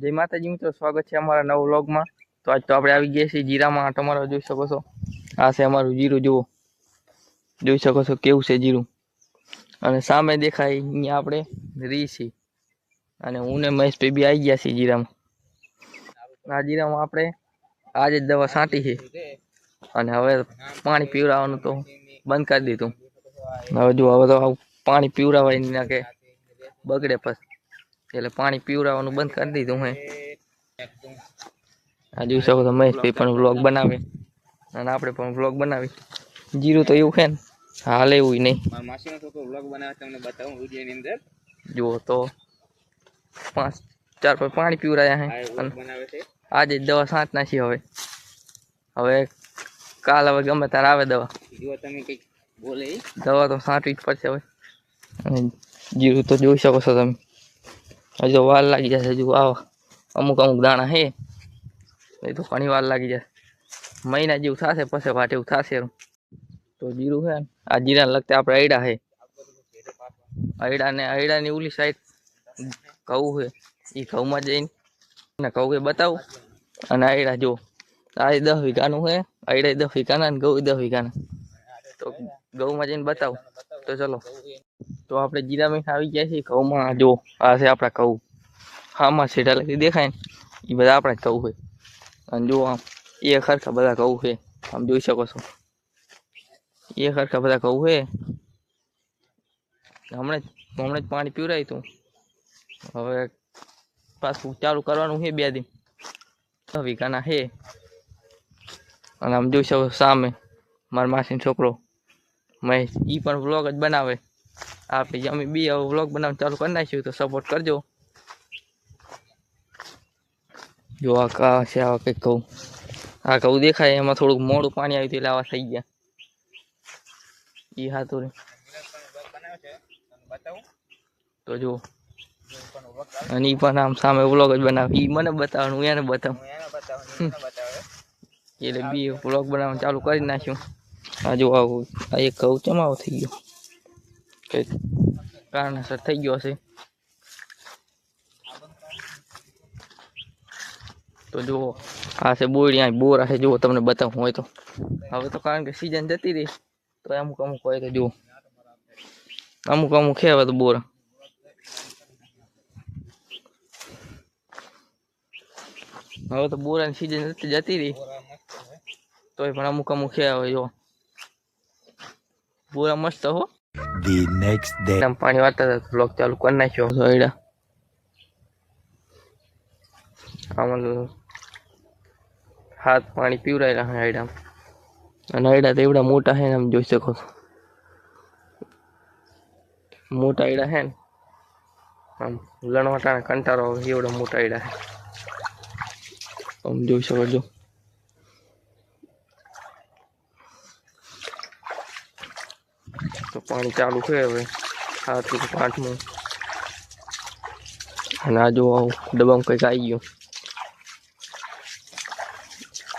જય માતાજી મિત્રો, સ્વાગત છે અમારા નવા વ્લોગમાં। તો આજ તો આપણે આવી ગયા છીએ જીરામાં। તમારો જોઈ શકો છો, આ છે અમારું જીરું। જુઓ, જોઈ શકો છો કેવું છે જીરું। અને સામે દેખાય અહીંયા આપણે રીસી અને હું ને મહેશ બી આવી ગયા છીએ જીરામાં। આ જીરામાં આપણે આજે જ દવા છાંટી છે અને હવે પાણી પીવડાવવાનું તો બંધ કરી દીધું। હવે જો હવે તો પાણી પીવડાવાય ના કે બગડે પછી, એટલે પાણી પીવડાવવાનું બંધ કરી દીધું હે। આ જોઈ શકો તો મહેશભાઈ પણ વ્લોગ બનાવે અને આપણે પણ વ્લોગ બનાવી। જીરું તો એવું છે ને હાલ એવું નહીં। મારા માસીનો છોકરો વ્લોગ બનાવે, તમને બતાવું વિડિયોની અંદર। જુઓ તો 5-4 પર પાણી પીવરાયા હે અને આજે દવા છાંટ નાખી। હવે કાલ હવે ગમે ત્યારે આવે દવા। જુઓ તમે કંઈક બોલે, દવા તો છાંટવી જ પડશે હવે। અને જીરું તો જોઈ શકો છો તમે, હજુ વાર લાગી જશે। હજુ અમુક દાણા હે, એ તો ઘણી વાર લાગી જશે, મહિના જેવું થશે પછી વાટ એવું થશે। તો જીરું છે આ જીરા લગતા આપણે અયડા હે, અયડાની ઓલી સાઈડ ઘઉં છે, એ ઘઉંમાં જઈને ઘઉં એ બતાવું। અને અયડા જો આ 10 વીઘાનું છે, અયડા 10 વીઘાના અને ઘઉં 10 વીઘાના। તો ઘઉંમાં જઈને બતાવું તો ચલો। તો આપણે જીરામાં આવી ગયા છીએ ઘઉંમાં। જો આ છે આપણા ઘઉં, આમાં છેડા લગી દેખાય ને એ બધા આપણા જ ઘઉં છે। અને જો આમ એક સરખા બધા ઘઉં છે, આમ જોઈ શકો છો એક સરખા બધા ઘઉં છે। હમણાં જ પાણી પીવરાયું હતું, હવે પાછું ચાલુ કરવાનું છે 2 દિન। 10 વીઘાના છે અને આમ જોઈ શકો સામે મારા માસીનો છોકરો મહેશ, એ પણ વ્લોગ જ બનાવે। આપણે અમે બી હવે વ્લોગ બનાવવાનું ચાલુ કરી નાખ્યું, તો સપોર્ટ કરજો। જો આ કા છે, આવા કંઈક કહું, આ ઘઉં દેખાય એમાં થોડુંક મોડું પાણી આવ્યું એટલે આવા થઈ ગયા। એ હાથું તો જો, અને એ પણ આમ સામે વ્લોગ જ બનાવે। એ મને બતાવવાનું, હું એને બતાવું, એટલે બી વ્લોગ બનાવવાનું ચાલુ કરી નાખ્યું। આ જો આવું આ એક ઘઉં ચમાવો થઈ ગયો, કંઈક કારણસર થઈ ગયો હશે। તો જુઓ આ છે બોરડી, આ બોર હશે, જુઓ તમને બતાવું હોય તો। હવે તો કારણ કે સીઝન જતી રહી તો અમુક હોય તો જુઓ, અમુક છે હવે તો બોર। હવે તો બોરાની સીઝન જતી રહી તોય પણ અમુક છે। હવે જો બોરા મસ્ત હો। ધી નેક્સ્ટ ડે પાણી વાળતા હતા, વ્લોગ ચાલુ કરી નાખ્યો। અયડા આમાં હાથ પાણી પીવરાયેલા હે અયડામાં, અને અયડા તો એવડા મોટા હે ને, આમ જોઈ શકો છો મોટા અયડા હે ને, આમ લણવાટાના કંટારો એવડા મોટા અયડા હે, આમ જોઈ શકો છો। તો પાણી ચાલુ છે હવે 7 થી 8મું, અને આ જો ડબ્બામાં કંઈક આવી ગયું।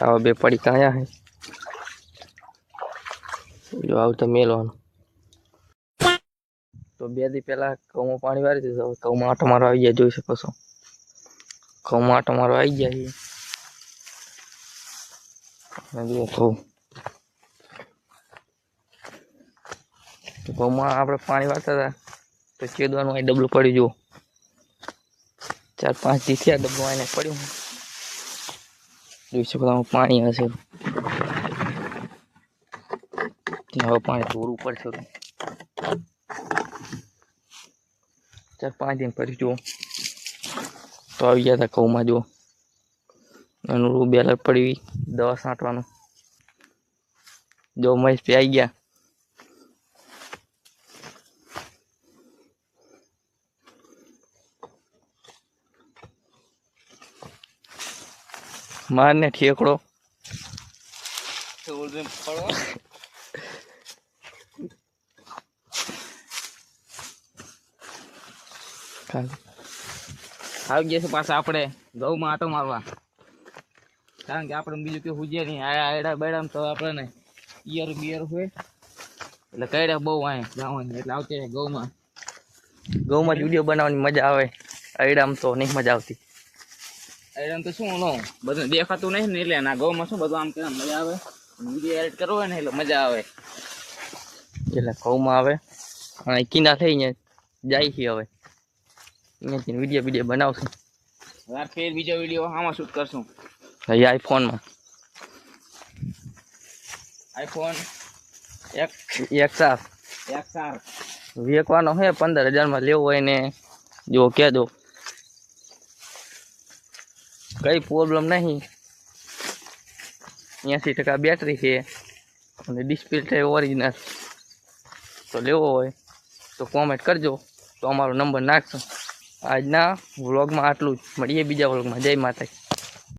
આવા 2 પડીકા આયા હે, જો આવું તો મેલવાનું। તો 2 દી પહેલા ઘઉંમાં પાણી વાળી દીધું, હવે ઘઉંમાં આંટો મારવા આવી ગયા, જોઈ શકો છો ઘઉંમાં આંટો મારવા આવી ગયા છીએ। જુઓ ઘઉંમાં આપણે પાણી વાળતા હતા તો ચેદવાનું અહીં ડબલું પડ્યું। જુઓ 4-5 દી થયા ડબ્બું આને પડ્યું, જોઈ શકો તમે પાણી હશે। હવે પાણી ઢોળવું પડશે, 4-5 દિન પછી જુઓ તો આવી ગયા હતા ઘઉંમાં। જુઓ એનું બેલર પડી દવા છાંટવાનું। જો મહેશ પી આવી ગયા, મારને ઠેકડો આવી ગયા છે પાછા આપણે ઘઉંમાં આંટો મારવા, કારણ કે આપણે બીજું કે હુજે નહીં, આયડા બેડા તો આપણે ઈયર હોય એટલે કઈડા બહુ આય જવાની, એટલે આવતી ઘઉંમાં જ વિડીયો બનાવવાની મજા આવે। અયડામાં તો નહીં મજા આવતી। આયરન તો શું નો બધું દેખાતું નહીં ને એટલે ના ગૌમાં શું બધું આમ કે મજા આવે વિડીયો એડિટ કરવો હોય ને એટલે મજા આવે. એટલે ઘઉંમાં આવે અને કીના થઈને જાય છે હવે અહીંયાથી વિડીયો બનાવશું હવે ફેર બીજો વિડીયો આમાં શૂટ કરશું અહીં આઈફોનમાં આઈફોન એક સાર XR વેચવાનો હે 15,000 લેવો હોય ને જો કહેજો કઈ પ્રોબ્લેમ નહીં 80% બેટરી છે અને ડિસ્પ્લે છે ઓરિજિનલ તો લેવો હોય તો કોમેન્ટ કરજો તો અમારો નંબર નાખશો આજના વ્લોગમાં આટલું જ મળીએ બીજા વ્લોગમાં જય માતા